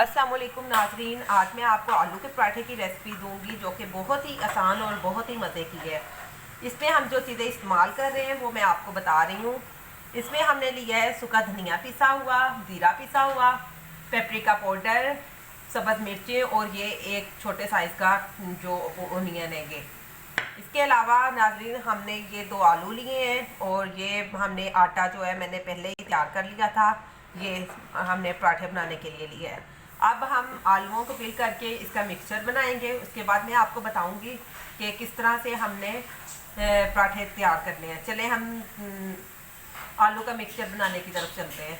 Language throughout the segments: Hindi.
अस्सलाम वालेकुम नाज़रीन, आज मैं आपको आलू के पराठे की रेसिपी दूंगी जो कि बहुत ही आसान और बहुत ही मज़े की है। इसमें हम जो चीज़ें इस्तेमाल कर रहे हैं वो मैं आपको बता रही हूँ। इसमें हमने लिया है सूखा धनिया पिसा हुआ, ज़ीरा पिसा हुआ, पेपरिका पाउडर, सब्ज़ मिर्चें और ये एक छोटे साइज़ का जो ओनियन है ये। इसके अलावा नाज़रीन हमने ये 2 आलू लिए हैं और ये हमने आटा जो है मैंने पहले ही तैयार कर लिया था। ये हमने पराठे बनाने के लिए लिया है। अब हम आलूओं को फिल करके इसका मिक्सचर बनाएंगे। उसके बाद मैं आपको बताऊंगी कि किस तरह से हमने पराठे तैयार करने हैं। चले हम आलू का मिक्सचर बनाने की तरफ चलते हैं।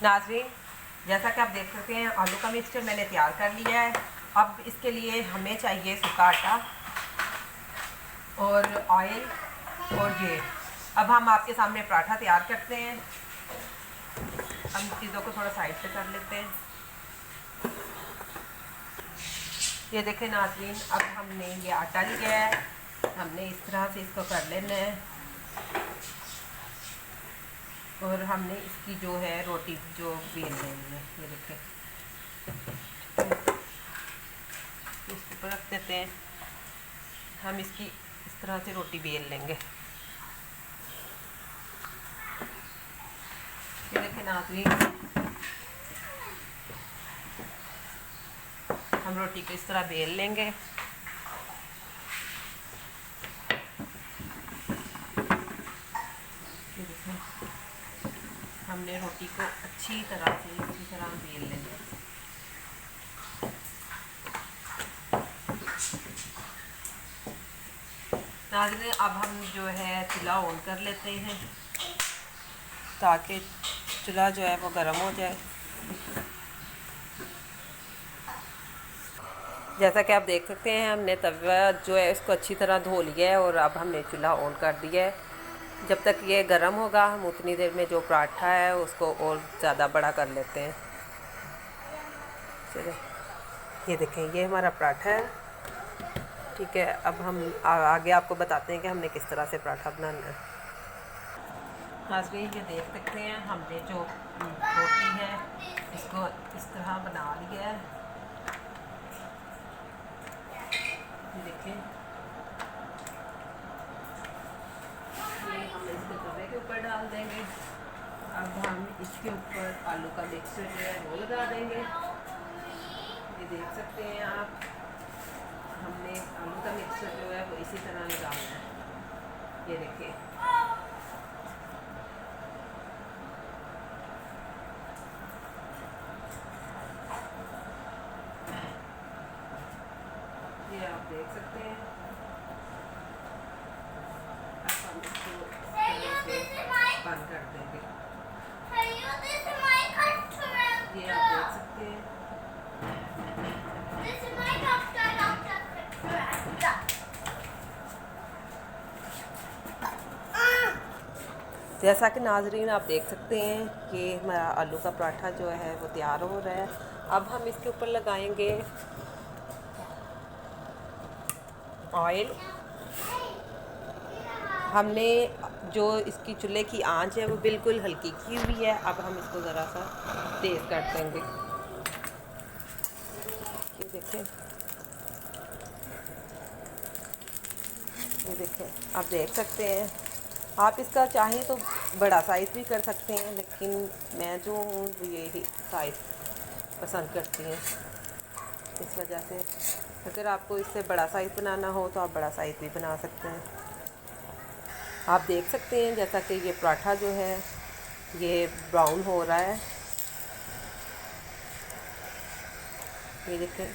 नाज़रीन, जैसा कि आप देख सकते हैं आलू का मिक्सचर मैंने तैयार कर लिया है। अब इसके लिए हमें चाहिए सूखा आटा और ऑयल और ये। अब हम आपके सामने पराठा तैयार करते हैं। हम चीज़ों को थोड़ा साइड पे कर लेते हैं। ये देखें नाज़रीन, अब हमने ये आटा लिया है, हमने इस तरह से इसको कर लेना है और हमने इसकी जो है रोटी जो बेल लेनी है। ये देखें, इसके ऊपर रख देते हैं। हम इसकी इस तरह से रोटी बेल लेंगे। ये देखें नाज़रीन, हम रोटी को इस तरह बेल लेंगे। ये देखें, हमने रोटी को अच्छी तरह से इसी तरह बेल लेंगे। नाज़रीन, अब हम जो है चूल्हा ऑन कर लेते हैं ताकि चूल्हा जो है वो गर्म हो जाए। जैसा कि आप देख सकते हैं हमने तवा जो है इसको अच्छी तरह धो लिया है और अब हमने चूल्हा ऑन कर दिया है। जब तक ये गर्म होगा हम उतनी देर में जो पराठा है उसको और ज़्यादा बड़ा कर लेते हैं। चलिए, ये देखें, ये हमारा पराठा है। ठीक है, अब हम आगे आपको बताते हैं कि हमने किस तरह से पराठा बनाना है। नाज़रीन, ये देख सकते हैं हमने जो रोटी है इसको इस तरह बना लिया है। ये देखें, ये हम इसको तवे के ऊपर डाल देंगे। अब हम इसके ऊपर आलू का मिक्सचर जो है वो लगा देंगे। ये देख सकते हैं आप, हमने आलू का मिक्सचर जो है वो इसी तरह लगाना है। ये देखिए, ये आप देख सकते हैं। अब हम इसको बंद कर देंगे। ये आप देख सकते हैं। जैसा कि नाज़रीन आप देख सकते हैं कि हमारा आलू का पराठा जो है वो तैयार हो रहा है। अब हम इसके ऊपर लगाएंगे ऑयल। हमने जो इसकी चूल्हे की आंच है वो बिल्कुल हल्की की हुई है। अब हम इसको ज़रा सा तेज़ कर देंगे। ये देखें, ये देखें, आप देख सकते हैं। आप इसका चाहें तो बड़ा साइज़ भी कर सकते हैं, लेकिन मैं जो हूँ यही साइज़ पसंद करती हैं। इस वजह से अगर आपको इससे बड़ा साइज़ बनाना हो तो आप बड़ा साइज़ भी बना सकते हैं। आप देख सकते हैं जैसा कि ये पराठा जो है ये ब्राउन हो रहा है। ये देखें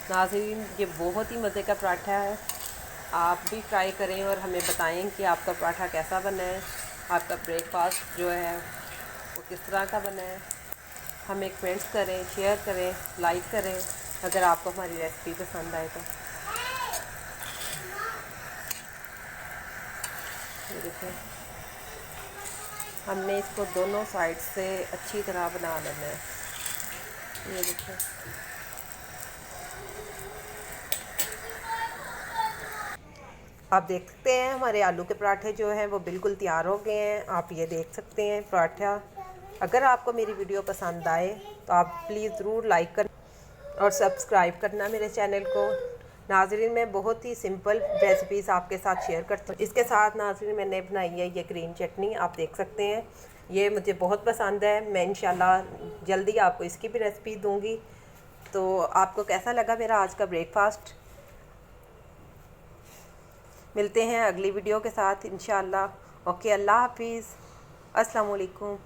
नाज़रीन, ये बहुत ही मज़े का पराठा है। आप भी ट्राई करें और हमें बताएं कि आपका पराठा कैसा बना है, आपका ब्रेकफास्ट जो है वो किस तरह का बना है। हमें कमेंट्स करें, शेयर करें, लाइक करें अगर आपको हमारी रेसिपी पसंद आए तो। ये देखें, हमने इसको दोनों साइड से अच्छी तरह बना लेना है। ये देखें, आप देख सकते हैं हमारे आलू के पराठे जो हैं वो बिल्कुल तैयार हो गए हैं। आप ये देख सकते हैं पराठा। अगर आपको मेरी वीडियो पसंद आए तो आप प्लीज़ ज़रूर लाइक कर और सब्सक्राइब करना मेरे चैनल को। नाज़रीन, मैं बहुत ही सिंपल रेसिपीज़ आपके साथ शेयर करती हूँ। इसके साथ नाज़रीन मैंने बनाई है ये ग्रीन चटनी, आप देख सकते हैं। ये मुझे बहुत पसंद है। मैं इंशाल्लाह जल्दी आपको इसकी भी रेसिपी दूँगी। तो आपको कैसा लगा मेरा आज का ब्रेकफास्ट? मिलते हैं अगली वीडियो के साथ इंशाल्लाह। ओके, अल्लाह हाफिज़, अस्सलाम वालेकुम।